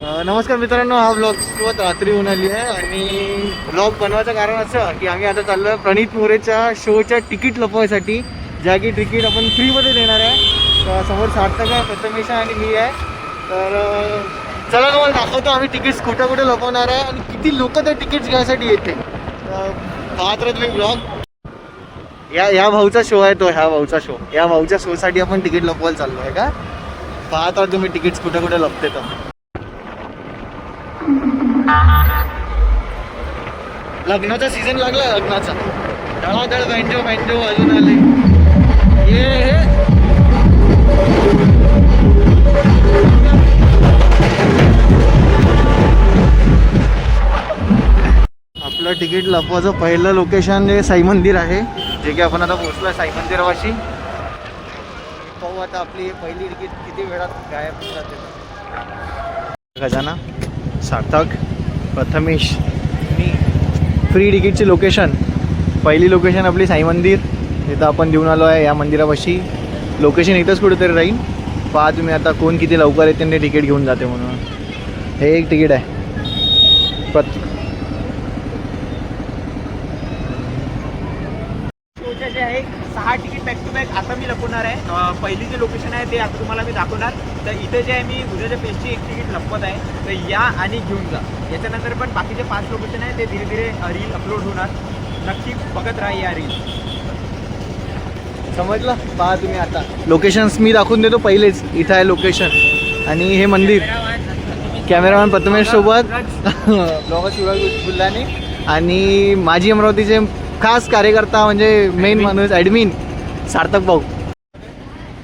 नमस्कार मित्रांनो, हा ब्लॉग सुरुवात रात्री होऊन आली आहे आणि ब्लॉग बनवायचं कारण असं की आम्ही आता चाललो आहे प्रणित मोरेच्या शोच्या तिकीट लपवायसाठी, ज्या की तिकीट आपण फ्रीमध्ये देणार आहे. तर समोर सार्थक आहे, प्रथमेश आणि मी आहे. तर चला तुम्हाला दाखवतो आम्ही तिकीट्स कुठं कुठे लपवणार आहे आणि किती लोक त्या तिकीट्स घ्यायसाठी येते. पाहत राहा तुम्ही ब्लॉग. या भाऊचा शो आहे तो, ह्या भाऊचा शो. या भाऊच्या शोसाठी आपण तिकीट लपवायला चाललो आहे का. पाहत राहा तुम्ही तिकीट्स कुठे कुठे लपते. तर लग्नाचा सीझन लागला, लग्नाचा धडाधड बँजो बँजो अजून आले. ये आपलं तिकीट लपवायचं पहिलं लोकेशन जे साई मंदिर आहे, जे की आपण आता पोहोचलो साई मंदिरापाशी. पाहू आता आपली पहिली तिकीट किती वेळात गायब जाते. खजाना, सार्थक, प्रथमेश, मी. फ्री तिकीटची लोकेशन, पहिली लोकेशन आपली साई मंदिर. इथं आपण देऊन आलो आहे या मंदिरापाशी. लोकेशन इथंच कुठेतरी राहील. पहा तुम्ही आता कोण किती लवकर येते आणि तिकीट घेऊन जाते म्हणून. हे एक तिकीट आहे. शोच्या जे आहे 6 तिकीट बॅक टू बॅक आता मी लपवणार आहे. पहिली जे लोकेशन आहे ते आता तुम्हाला मी दाखवणार. तर इथे जे आहे मी उद्याच्या पेजची एक तिकीट लपवत आहे. तर या आणि घेऊन जा. याच्यानंतर पण बाकीचे 5 लोकेशन आहे ते धीरे धीरे रील अपलोड होणार. नक्की बघत राहा या रील. समजलं. पहा तुम्ही आता लोकेशन्स मी दाखवून देतो पहिलेच. इथं आहे लोकेशन आणि हे मंदिर. कॅमेरामॅन प्रथमेश सोबत, ब्लॉगर शिवराज बुल्लाने आणि माझी अमरावतीचे खास कार्यकर्ता म्हणजे मेन माणूस ॲडमिन सार्थक भाऊ.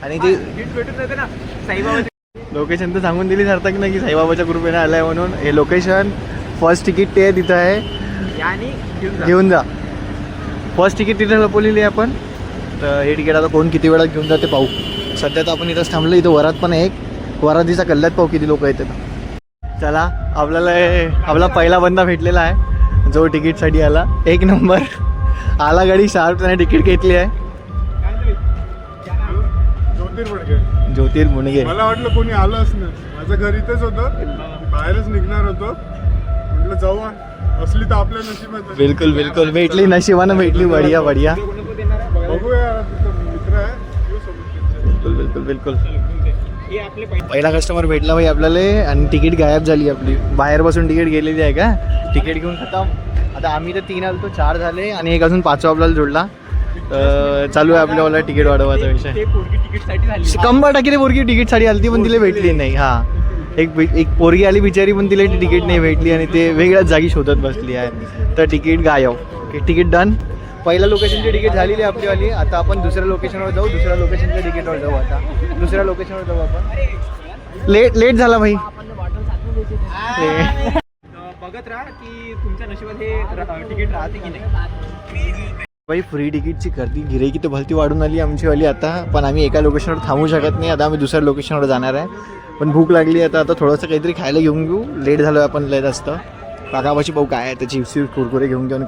आणि ते भेटून जाते ना साईबाबाची. लोकेशन तर सांगून दिली सार्थक नाही की साईबाबाच्या ग्रुपेने आलं आहे म्हणून. हे लोकेशन फर्स्ट तिकीट ते तिथं आहे. या आणि घेऊन जा. फर्स्ट तिकीट तिथं लपवलेली आहे आपण. तर हे तिकीट आता कोण किती वेळात घेऊन जाते पाहू. सध्या तर आपण इथंच थांबलो. इथं वरात पण आहे एक. वरातीचा कल्ल्यात पाहू किती लोक येतात. चला, आपला पहिला बंदा भेटलेला आहे जो तिकीटसाठी आला. एक नंबर आला गाडी शार्प. त्याने तिकीट घेतली आहे. ज्योतिर मुंडगे. मला वाटलं कोणी आलंच नाही. माझं घर इथेच होतं, बाहेरच निघणार होतो. म्हटलं जाऊ, असली तर आपल्या नशिबात. बिलकुल बिलकुल भेटली, नशिबानं भेटली. बढिया बढिया. बघूया, मित्र आहे. बिलकुल बिलकुल बिलकुल. हे आपले पहिला कस्टमर भेटला भाई आपल्याला. आणि तिकीट गायब झाली आपली. बाहेर बसून तिकीट गेलेली आहे का. तिकीट घेऊन खतम. आता आम्ही तर 3 आलो, तो 4 झाले आणि एक अजून 5 आपल्याला जोडला. चालू आहे आपल्याला तिकीट वाढवायचा विषय. ते पोरगी तिकीटसाठी झाली. 100% ती पोरगी तिकीटसाठी आली ती, पण तिला भेटली नाही. हां, एक पोरगी आली बिचारी, पण तिला तिकीट नाही भेटली आणि ते वेगळ्याच जागी शोधत बसली आहे. तर तिकीट गायब. Ticket done. पहिल्या लोकेशनची तिकीट झालेली आहे आपलीवाली. आता आपण दुसऱ्या लोकेशनवर जाऊ. दुसऱ्या लोकेशनच्या तिकीटवर जाऊ. आता दुसऱ्या लोकेशनवर जाऊ आपण. लेट झाला भाई. बघत राहा की तुमच्या नशिबात हे तिकीट राहते की नाही. भाई फ्री तिकीटची गर्दी, गिऱ्हाईकी तर भलती वाढून आली आमचीवाली आता. पण आम्ही एका लोकेशनवर थांबू शकत नाही. आता आम्ही दुसऱ्या लोकेशनवर जाणार आहे. पण भूक लागली आता थोडंसं काहीतरी खायला घेऊन घेऊ. लेट झालो आहे आपण लय जास्त. काकापाशी भाऊ काय आहे तर चिप्स कुरकुरे घेऊन घेऊन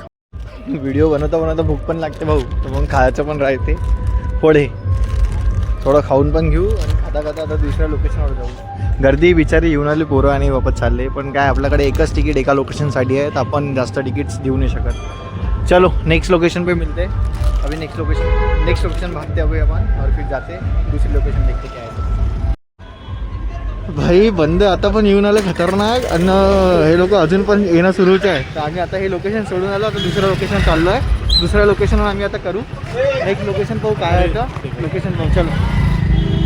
व्हिडिओ बनवता भूक पण लागते भाऊ. तर मग खायचं पण राहते. पुढे थोडं खाऊन पण घेऊ आणि खाता आता दुसऱ्या लोकेशनवर जाऊ. गर्दी बिचारी येऊन आली पोरं आणि वापस चालले. पण काय आपल्याकडे एकच तिकीट एका लोकेशनसाठी आहे. तर आपण जास्त तिकीट्स देऊ नाही शकत. चलो नेक्स्ट लोकेशन पे मिलते. अभी नेक्स्ट लोकेशन भागते अभी अपन और फिर जाते दूसरी लोकेशन देखते क्या है. भाई बंद आता पण येऊन आले खतरनाक. आणि हे लोक अजून पण येणं सुरूच आहे. तर आम्ही आता हे लोकेशन सोडून आलो. आता दुसरं लोकेशन चाललो आहे. दुसऱ्या लोकेशनवर आम्ही आता करू. नेक्स्ट लोकेशन पाहू काय आहे का. लोकेशन पाहू. चलो.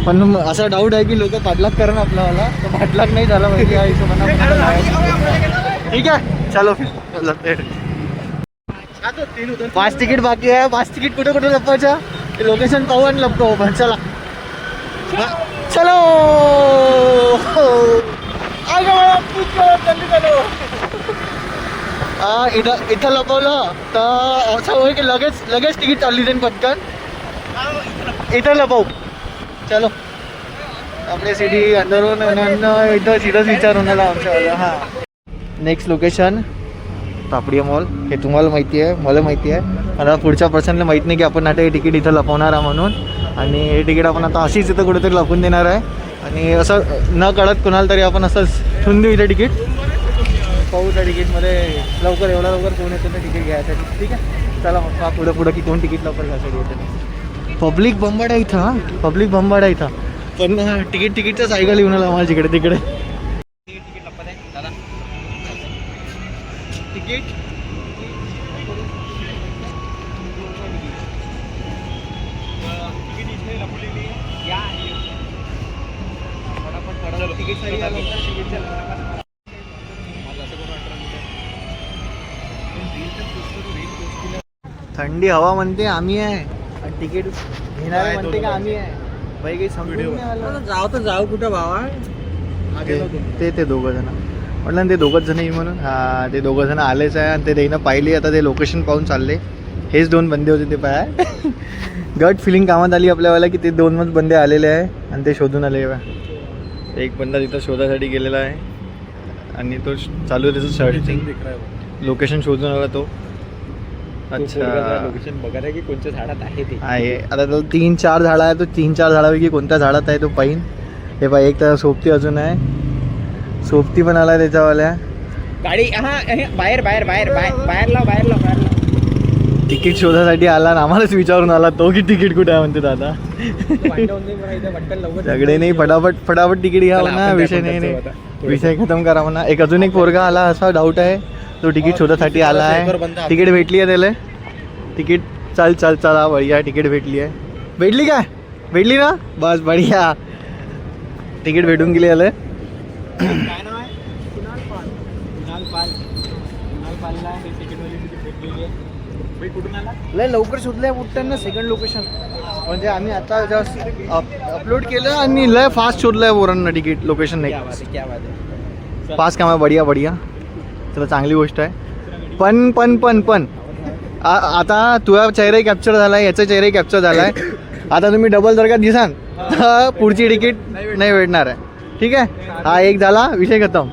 पण असा डाऊट आहे की लोक पाठलाग करणं आपल्याला. तर पाठलाग नाही झाला पाहिजे या हिशोबाने. ठीक आहे, चलो फिर. 5 तिकीट बाकी आहे. 5 तिकीट कुठे कुठे लपवायच्या ते लोकेशन पाहू आणि लपतो. पण चला चलो. इथं लपवलं तर असं होईल की लगेच तिकीट चालली जाईल पटकन. इथं लपवू. चलो आपल्या सिटी अंदरून इथं सीधाच विचार होणार आमच्या. हां, नेक्स्ट लोकेशन तापडिया मॉल. हे तुम्हाला माहिती आहे, मला माहिती आहे. आता पुढच्या पर्सनला माहीत नाही की आपण आता हे तिकीट इथं लपवणार आहे म्हणून. आणि हे तिकीट आपण आता अशीच इथं कुठेतरी लपवून देणार आहे. आणि असं न कळत कोणाला तरी आपण असं ठेवून देऊ इथे तिकीट. पाहू त्या तिकीटमध्ये लवकर एवढा लवकर कोण येतं तर तिकीट घ्यायसाठी. ठीक आहे, चला मग पुढं पुढं की कोण तिकीट लवकर घ्यायसाठी येतं. पब्लिक बंबाड आहे इथं. हां, पब्लिक बंबाड आहे इथं. पण तिकीटचं सायकल येऊन आला आम्हाला जिकडे तिकडे. तिकीट लपत आहे दादा. तिकीट तिकीट इथे लपवलेली आहे. या आणि फटाफट तिकीट सारी थंडी हवा म्हणते आम्ही आहे आणि तिकीट घेणारे म्हणते का आम्ही आहे. बाई काही समजून नाही आलं. जाऊ तर जाऊ कुठं भावा. ते दोघं जण म्हटलं ना, ते दोघंच जण येईल म्हणून. हा, ते दोघं जण आलेच आहे आणि ते देईनं पाहिली. आता ते लोकेशन पाहून चालले. हेच 2 बंदे होते ते पाय. गट फिलिंग कामात आली आपल्यावाला की ते 2 बंदे आलेले आहे आणि ते शोधून आले बा. एक बंदा तिथं शोधासाठी गेलेला आहे आणि तो चालू आहे त्याचं सर्चिंग. लोकेशन शोधून आला तो. अच्छा, लोकेशन बघायला की कोणत्या झाडात आहे ते आहे. आता तो 3-4 झाडं आहे. तो 3-4 झाडापैकी कोणत्या झाडात आहे तो पाहिन. हे पाय, एक तर सोबती अजून आहे. सोबती पण आला त्याच्यावाल्या. गाडी. हा, बाहेर बाहेर बाहेर बाहेर बाहेर लाव बाहेर लाव बाहेर लाव. तिकीट शोधासाठी आला आणि आम्हालाच विचारून आला तो की तिकीट कुठे आहे म्हणते दादा. सगळे नाही, फटाफट फटाफट तिकीट घ्या म्हणा. विषय नाही, विषय खतम करा म्हणा. एक अजून एक पोरगा आला असा डाऊट आहे. तो तिकीट शोधासाठी आला आहे. तिकीट भेटली आहे त्याला. तिकीट चल चल चला बढिया. तिकीट भेटली आहे. भेटली काय? भेटली ना, बस बढिया. तिकीट भेटून गेली याला. काय नाव आहे? कुणाल पाल. कुणाल पाल. कुणाल पालला हे तिकीटवाली तिकीट भेटलेली आहे. बाई कुठून आला? लय लवकर शोधलंय उठताना सेकंड लोकेशन. म्हणजे आम्ही आता जस्ट अपलोड केलं आणि लय फास्ट शोधलंय पोरांना तिकीट लोकेशन. नाही क्या बात आहे. फास्ट काम आहे. बढिया बढिया. चला, चांगली गोष्ट आहे. पण आता तुझा चेहराही कॅप्चर झाला आहे, याचा चेहराही कॅप्चर झाला आहे. आता तुम्ही डबल जर का दिसाल पुढची तिकीट नाही भेटणार आहे. ठीक आहे, हा एक झाला, विषय खतम.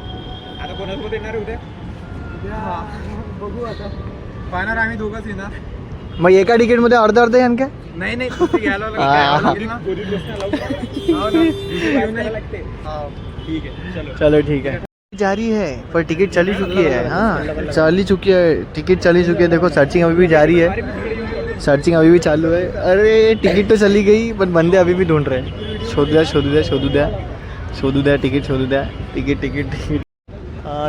आता कोणासोबत येणार आहे उद्या? बघू आता. पाहणार आम्ही दोघंच येणार. मग एका तिकीटमध्ये अर्धा अर्धा यान काय? नाही नाही, घ्यायला ठीक आहे. चलो ठीक है. जारी है पर टिकट चली चुकी है. हाँ, चली चुकी है. टिकट चली चुकी है. देखो सर्चिंग अभी भी जारी है. सर्चिंग अभी भी चालू है. अरे टिकट तो चली गई पण बंदे अभी भी ढूंढ रहे हैं. शोधू द्या शोधू द्या शोधू द्या शोधू द्या. तिकीट शोधू द्या. Ticket ticket ticket.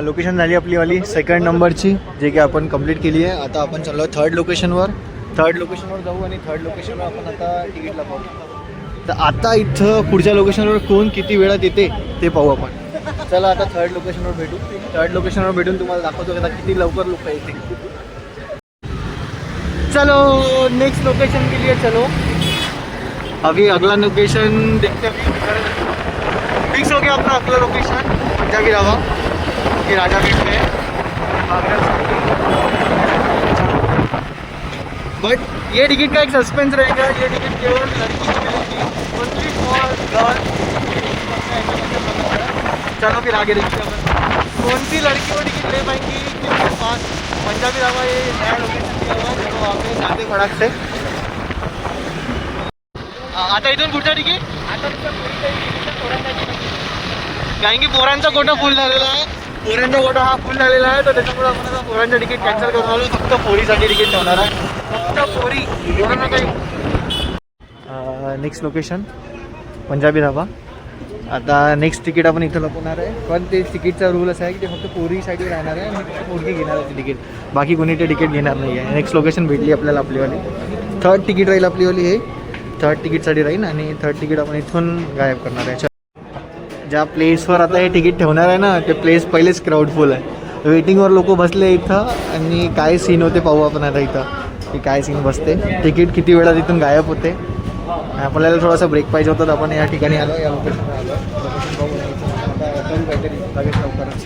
लोकेशन झाली आपलीवाली सेकंड नंबरची, जे की आपण कंप्लीट केली आहे. आता आपण चाललो थर्ड लोकेशनवर जाऊ आणि थर्ड लोकेशनवर आपण आता तिकीटला पाहू. तर आता इथं पुढच्या लोकेशनवर कोण किती वेळात येते ते पाहू आपण. चला आता थर्ड लोकेशनवर भेटू. थर्ड लोकेशनवर भेटून तुम्हाला दाखवतो आता किती लवकर लोक येते. चलो नेक्स्ट लोकेशन के लिए चलो. अभी अगला लोकेशन देखते हैं. फिक्स हो गया अपना अगला लोकेशन पंजाबी ढाबा ये राजा गेट में है. बट ये टिकट का एक सस्पेंस रहेगा. ये टिकट केवल लड़की को मिलेगी, ओनली फॉर गर्ल्स. चलो फिर आगे देखते हैं कौन सी लड़की को टिकट ले पाएंगी. किसके पास पंजाबी ढाबा ये नया लोकेशन दिया हुआ है. तो आपने जाते खड़ाक से आता इथून कुठचं तिकीट. कारण की पोरांचा कोटा फुल झालेला आहे. पोरांचा कोटा हा फुल झालेला आहे. तर त्याच्यामुळे आपण आता पोरांचं तिकीट कॅन्सल करून आलो. फक्त पोरीसाठी तिकीट ठेवणार आहे. फक्त पोरी, पोरांना काही. Next location Punjabi dhaba. आता नेक्स्ट तिकीट आपण इथं लपवणार आहे. पण ते तिकीटचा रूल असा आहे की ते फक्त पोरीसाठी राहणार आहे आणि फक्त पोरगी घेणार आहे तिकीट. बाकी कोणी ते तिकीट घेणार नाही आहे. नेक्स्ट लोकेशन भेटली आपल्याला आपलीवाली. थर्ड तिकीट राहील आपलीवाली. हे थर्ड तिकीटसाठी राहील आणि थर्ड तिकीट आपण इथून गायब करणार आहे. ज्या प्लेसवर आता हे तिकीट ठेवणार आहे ना, ते प्लेस पहिलेच क्राऊडफुल आहे. वेटिंगवर लोक बसले इथं आणि काय सीन होते पाहू आपण आता इथं की काय सीन बसते. तिकीट किती वेळा तिथून गायब होते. आपल्याला थोडासा ब्रेक पाहिजे होता तर आपण या ठिकाणी आलो. या लोकेशनवर आलो. लोकेशन काहीतरी लगेच लवकरच.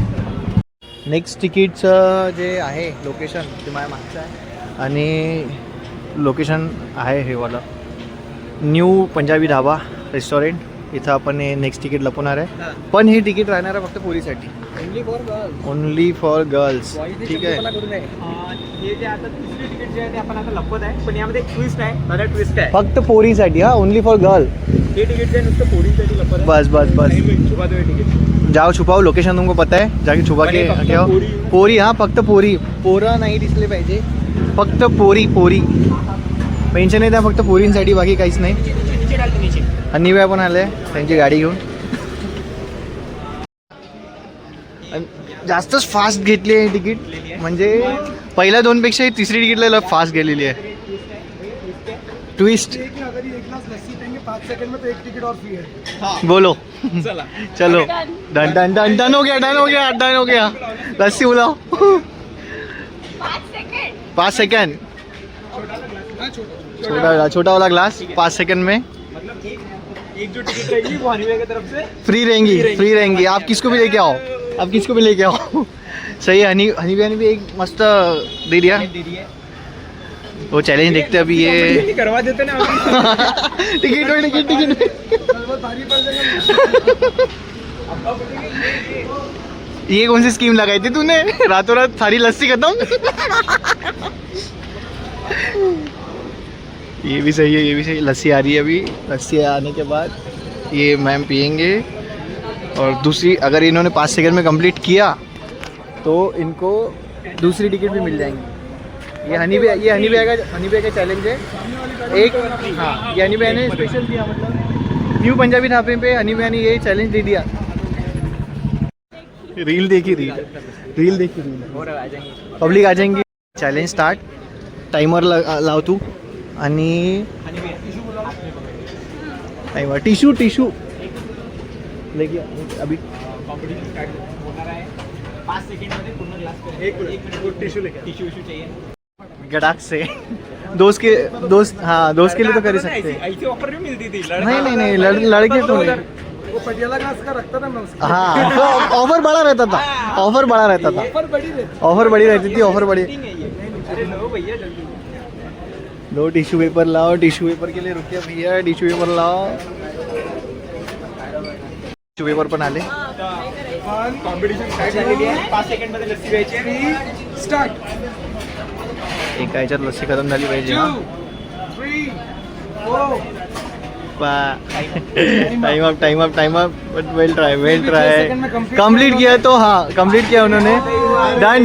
नेक्स्ट तिकीटचं जे आहे लोकेशन ते माझ्या मागचं आहे आणि लोकेशन आहे हे वाला न्यू पंजाबी ढाबा रेस्टॉरंट. इथं आपण हे नेक्स्ट तिकीट लपवणार आहे. पण हे तिकीट राहणार आहे फक्त पोरीसाठी. Only for girls. ठीक आहे. हे जे आता तिसरी तिकीट जे आहे ते आपण आता लपवत आहे, पण यामध्ये एक ट्विस्ट आहे. मला ट्विस्ट आहे. फक्त पोरीसाठी हा, ओनली फॉर गर्ल. हे तिकीट जे आहे नुसतं पोरींसाठी लपवत आहे. बस बस बस. छुपा दो तिकीट. जाओ छुपाओ, लोकेशन तुमको पता है, जाके छुपा के फक्त क्या पोरी. पोरी. हा फक्त पोरी. पोरं नाही दिसले पाहिजे, फक्त पोरी पोरी. पेन्शन आहे त्या फक्त पोरींसाठी, बाकी काहीच नाही. नीचे डालते नीचे. हनीबाई पण आले त्यांची गाडी घेऊन. आणि जास्तच फास्ट घेतली आहे तिकीट, म्हणजे पहिल्या दोनपेक्षा ही तिसरी तिकीटला फास्ट गेलेली आहे. ट्विस्ट. अगर ये 1 ग्लास लस्सी देंगे 5 सेकंड में तो 1 टिकट और फ्री है. बोलो. चला. चलो डन डन डन डन हो गया, डन हो गया, डन हो गया. लस्सी बुलाओ. 5 सेकंड. छोटा वाला ग्लास 5 सेकंड में मतलब एक जो टिकट रहेगी वो हनीवे की तरफ से फ्री रहेंगी. आप किसको भी लेके आओ, आप किसको भी लेके आओ. सही है. हनी भी एक मस्त दे दिया. दे दी है. वो चैलेंज देखते अभी ये. करवा देते ना. टिकट. ये कौन सी स्कीम लगाई थी तूने, रातों रात सारी लस्सी खत्म. ये भी सही है, ये भी सही. लस्सी आ रही है अभी. लस्सी आने के बाद ये मैम पियेंगे, और दूसरी अगर इन्होंने 5 सेकंड में कंप्लीट किया तो इनको दूसरी टिकट भी मिल जाएंगी. ये हनी का चैलेंज है एक. हाँ, ये हनी ने स्पेशल दिया, मतलब न्यू पंजाबी ढाबे पे हनी ने ये चैलेंज दे दिया. रील देखी. और आ जाएंगे. पब्लिक आ जाएंगी. Challenge start. टाइमर लाव तू. आणि टाइमर. टिशू लेके अभी कॉम्पिटिशन स्टार्ट होणार आहे. 5 सेकंड मध्ये पूर्ण ग्लास करेल. एक मिनिट टिश्यू चाहिए. गटाक से दोस्त के लिए तो कर ही सकते हैं. ऐसी ऑफर भी मिलती थी. नहीं लड़के तो नहीं. वो पटियाला ग्लास का रखता था मैं उसका. हाँ, ऑफर बड़ा रहता था. ऑफर बड़ी रहती. ऑफर बड़ी. अरे लो भैया जल्दी. लो टिश्यू पेपर लाओ. टिश्यू पेपर के लिए रुकिए भैया. टिश्यू पेपर लाओ. टिश्यू पेपर पण आले. कॉम्पिटिशन स्टार्ट झालेली आहे. 5 सेकंड मध्ये लस्सी प्यायची आहे. स्टार्ट. एका ह्याच्यात लस्सी खतम झाली पाहिजे. 2 3 4. Time up. But well try. Complete किया तो हाँ, कंप्लीट किया उन्होंने. डन.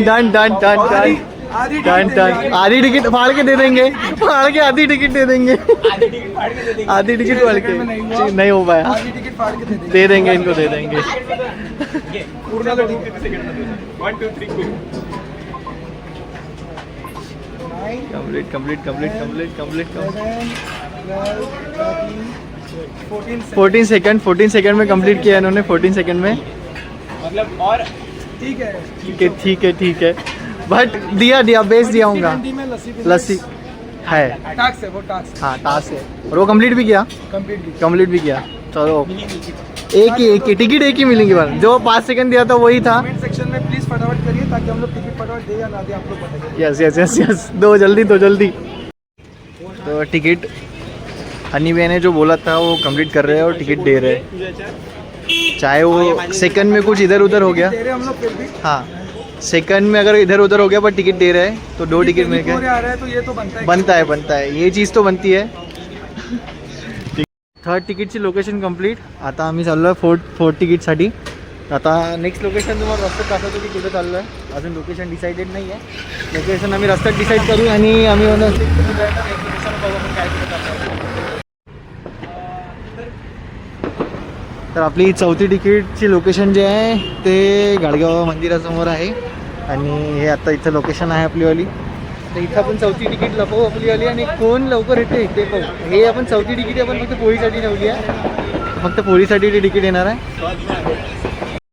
आधी टिकट फाड़ के दे देंगे. आधी टिकट दे देंगे. आधी टिकट फाड़ के नहीं हो पाया. आधी टिकट फाड़ के दे देंगे इनको, दे देंगे. पूर्ण 2 सेकंड मध्ये. 1 2 3 गो. कंप्लीट. 14 सेकंड में कंप्लीट किया इन्होंने. 14 सेकंड में मतलब. और ठीक है. बट दिया बेच दिया हूँगा. लस्सी है. टास्क है वो. टास्क. हाँ, टास्क है. और वो कंप्लीट भी किया. चलो एक ही टिकट एक ही मिलेंगी. बार जो 5 सेकंड दिया था वही था. कमेंट सेक्शन में प्लीज फटाफट करिए ताकि हम लोग टिकट फटाफट दे या ना दे आप लोग बताइए. यस. दो जल्दी. तो टिकट हनी ने जो बोला था वो कंप्लीट कर रहे हैं और टिकट दे रहे हैं. चाहे वो सेकंड में कुछ इधर उधर हो गया. दे रहे हम लोग फिर भी. हाँ, सेकंड में अगर इधर उधर हो गया पर टिकट दे रहे हैं तो 2 टिकट मिल गए. आ रहा है तो ये तो बनता है. ये चीज़ तो बनती है. थर्ड तिकीटची लोकेशन कंप्लीट. आता आम्ही चाललो आहे फोर्थ तिकीटसाठी. आता नेक्स्ट लोकेशन तुम्हाला रस्त्यात दाखवतो की कुठे चाललो आहे. अजून लोकेशन डिसाइडेड नाही आहे. लोकेशन आम्ही रस्त्यात डिसाईड करू आणि आम्ही तर आपली चौथी तिकीटची लोकेशन जे आहे ते गाडगाव मंदिरासमोर आहे. आणि हे आता इथं लोकेशन आहे आपलीवाली. तर इथं आपण चौथी तिकीट लपवू आपलीवाली आणि कोण लवकर येते ते पाहू. हे आपण चौथी तिकीट आपण फक्त पोळीसाठी ठेवली आहे. फक्त पोळीसाठी ती तिकीट येणार आहे.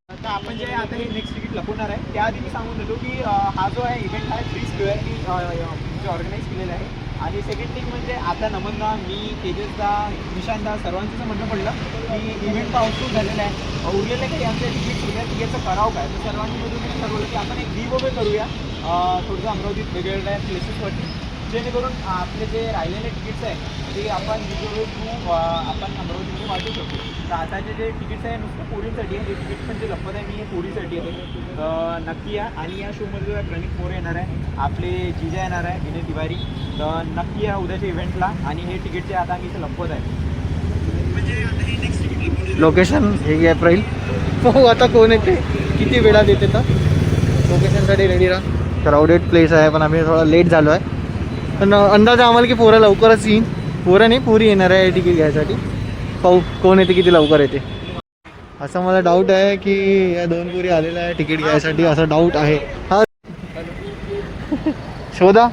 आता आपण जे आता हे नेक्स्ट तिकीट लपवणार आहे त्याआधी मी सांगून देतो की हा जो आहे इव्हेंट आहे फ्री स्क्वेअर म्हणजे ऑर्गनाईज केलेला आहे. आणि सेकंड थिंग म्हणजे आता नमनदा, मी, तेजसदा, निशांतदा सर्वांचं म्हणणं पडलं की इव्हेंट पाऊसफुल झालेला आहे. उरलेलं काही आमच्या तिकीट उद्या तिकीटचं करावं काय. तर सर्वांनी मिळून ठरवलं की आपण एक गिव अवे करूया थोडंसं अमरावतीत वेगवेगळ्या प्लेसेसवरती. जेणेकरून आपले जे राहिलेले तिकीट्स आहे ते आपण थ्रू आपण अमरावतीमध्ये वाटू शकतो. तर आताचे जे तिकीट्स आहे नुसतं पोरींसाठी आहे. हे तिकीट पण जे लपत आहे मी हे पोरीसाठी आहे. तर नक्की या. आणि या शोमध्ये प्रणित मोरे येणार आहे, आपले जिजा येणार आहे विनय तिवारी. तर नक्की या उद्याच्या इव्हेंटला. आणि हे तिकीटचे आता मी इथे लपवत आहे. लोकेशन हे गॅप राहील. हो आता कोण येते किती वेळात येते तर लोकेशनसाठी रेडी राहा. क्राऊडेड प्लेस आहे पण आम्ही थोडा लेट झालो आहे. पण अंदाज आम्हाला की पोरं लवकरच येईन. पोरं नाही पुरी येणार आहे तिकीट घ्यायसाठी. पाहू कोण येते किती लवकर येते. असं मला डाऊट आहे की या 2 पोरी आलेल्या आहे तिकीट घ्यायसाठी असं डाऊट आहे. हा शोधा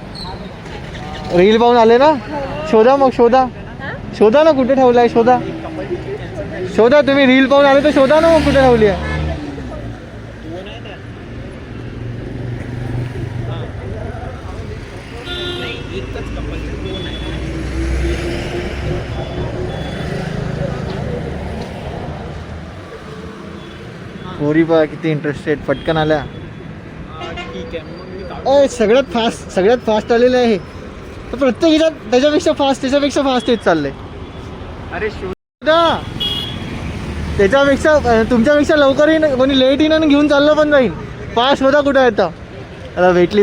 रील पाहून आले ना. शोधा मग शोधा ना कुठे ठेवलं आहे. शोधा तुम्ही रील पाहून आले तर शोधा ना मग कुठे ठेवली आहे. पोरी पहा किती इंटरेस्टेड पटकन आल्या. ठीक आहे मग मी सगळ्यात फास्ट आलेलं आहे. तर प्रत्येक ह्याच्यात त्याच्यापेक्षा फास्ट येत चाललंय. अरे त्याच्यापेक्षा तुमच्यापेक्षा लवकर येईन कोणी लेट येईन आणि घेऊन चाललं पण जाईन. फास्ट होता कुठं येतं. आता भेटली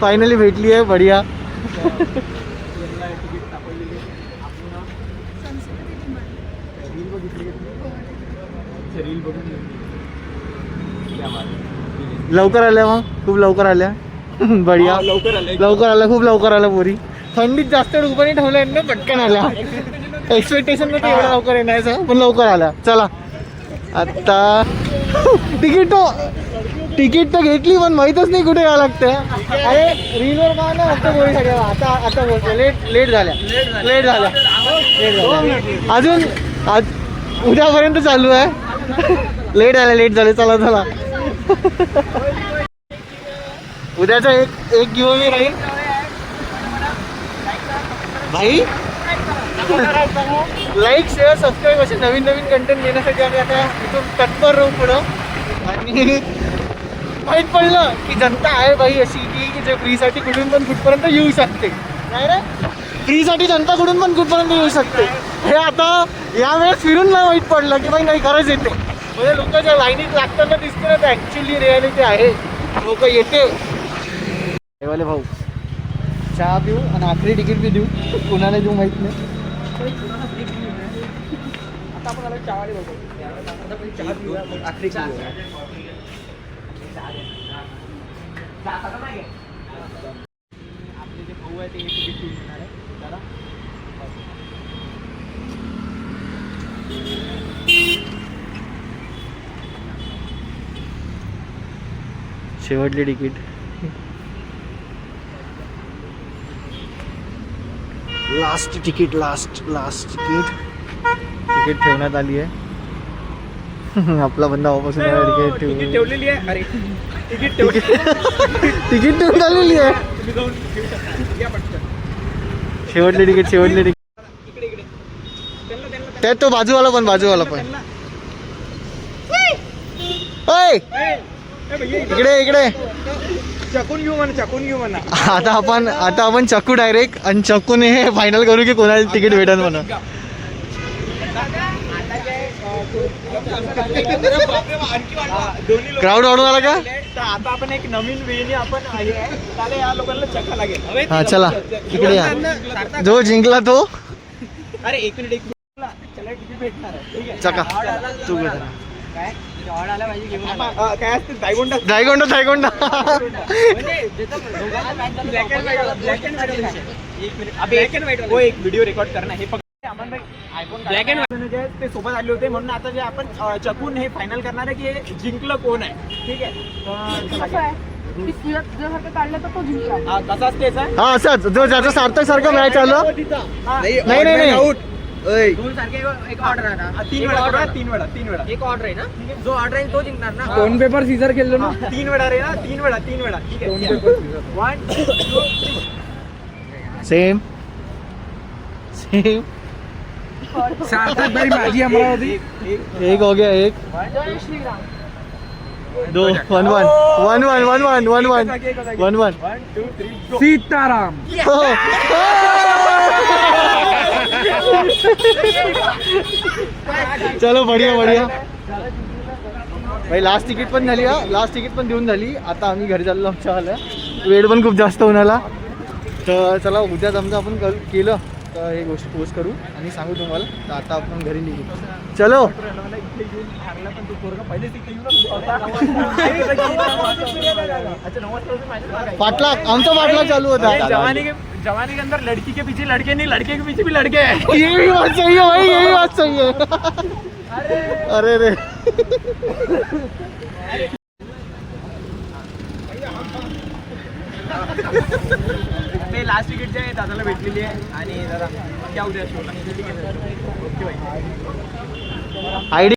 फायनली भेटली आहे. बढिया. लवकर आल्या मग खूप लवकर आल्या. बढिया लवकर आल्या खूप लवकर आल्या पोरी. थंडीत जास्त डुबानी ठेवल्या ना पटकन आल्या. एक्सपेक्टेशन नव्हतं एवढं लवकर येण्याचं पण लवकर आल्या. चला आता तिकीट तर घेतली पण माहीतच नाही कुठे यावं लागतं. अरे रीलवर पहा ना फक्त पोरी सगळ्या. आता बोलतो लेट झाल्या अजून उद्यापर्यंत चालू आहे. लेट झाले. चला उद्याचा एक गिव मी राहील भाई. लाईक शेअर सबस्क्राईब असे नवीन कंटेंट घेण्यासाठी आम्ही आता इथून तत्पर राहू पुढं. आणि माहीत पडलं की जनता आहे बाई अशी की जे फ्रीसाठी कुठून पण कुठपर्यंत येऊ शकते. नाही रे फ्रीसाठी जनता कुठून पण कुठपर्यंत येऊ शकते. हे आता यावेळेस फिरून नाही माहीत पडलं की बाई नाही खरंच येते. म्हणजे लोक ज्या लाईनीत लागताना दिसते ना ते ॲक्च्युली रिॲलिटी आहे. लोक येते. वाले भाऊ चहा पिऊ आणि आखरी तिकीट बी देऊ. कुणाला देऊ माहीत नाही. आता आपण चहावाले बघू. चहा पिऊ आखरी चहा. आपले जे भाऊ आहे ते हे तिकीट घेऊन येणार आहे. दादा शेवटली तिकीट. लास्ट तिकीट ठेवण्यात आली आहे. आपला बंदा वापस तिकीट ठेवलेली आहे. अरे तिकीट तिकीट ठेवून आलेली आहे. तुम्ही जाऊन घेऊ शकता. या पटकन. शेवटली तिकीट इकडे त्यात तो बाजूवाला पण ओय इकडे चकून घेऊ म्हणा. आता आपण चक्कू डायरेक्ट आणि चक्कूने हे फायनल करू की कोणाला तिकीट भेटेल म्हणून. क्राऊड वाढून आला का. तर आता आपण एक नवीन वेळी आपण या लोकांना चक्का लागेल. हा चला इकडे या. जो जिंकला तो अरे एक मिनिट चला तिकीट भेटणार आहे. ठीक आहे चका तू काय ऑर्डर आला पाहिजे घेऊन. काय असते दायगोंडा ब्लॅक अँड व्हाईट. हो एक व्हिडिओ रेकॉर्ड करणं हे फक्त ब्लॅक अँड व्हाईट जे ते सोबत आले होते. म्हणून आता जे आपण चकून हे फायनल करणार आहे की हे जिंकलं कोण आहे. ठीक आहे कसा असते हा असंच जो ज्याचं सारखं मॅच आलं. नाही दोन सारखे एक ऑर्डर आहे ना. तीन वेळा एक ऑर्डर आहे ना. जो ऑर्डर आहे तो जिंकणार ना. दोन पेपर सीझर केलो ना. 3 वेळा रे ना. 3 वेळा. ठीक आहे 1 2 3 सेम सार्थक भाई माझी अमरावती. एक हो गया एक. दो 1-1 सीताराम. चलो बढ़िया भाई लास्ट तिकीट पण झाली हा. लास्ट तिकीट पण देऊन झाली. आता आम्ही घरी चाललो आमच्या आल्या. वेळ पण खूप जास्त होऊन आला. तर चला उद्या समजा आपण केलं तर हे गोष्ट पोस्ट करू आणि सांगू तुम्हाला. तर आता आपण घरी निघू. चलो पाटला आमचा पाटला चालू होता. जवानी के अंदर लड़की के पीछे लड़के नहीं, लड़के के पीछे भी लड़के हैं. ये भी बात सही है भाई, ये भी बात सही है. अरे रे ते लास्ट तिकीट जे आहे दादाला भेटलेली आहे आणि दादा क्या उद्या शोला. ओके भाई. आयडी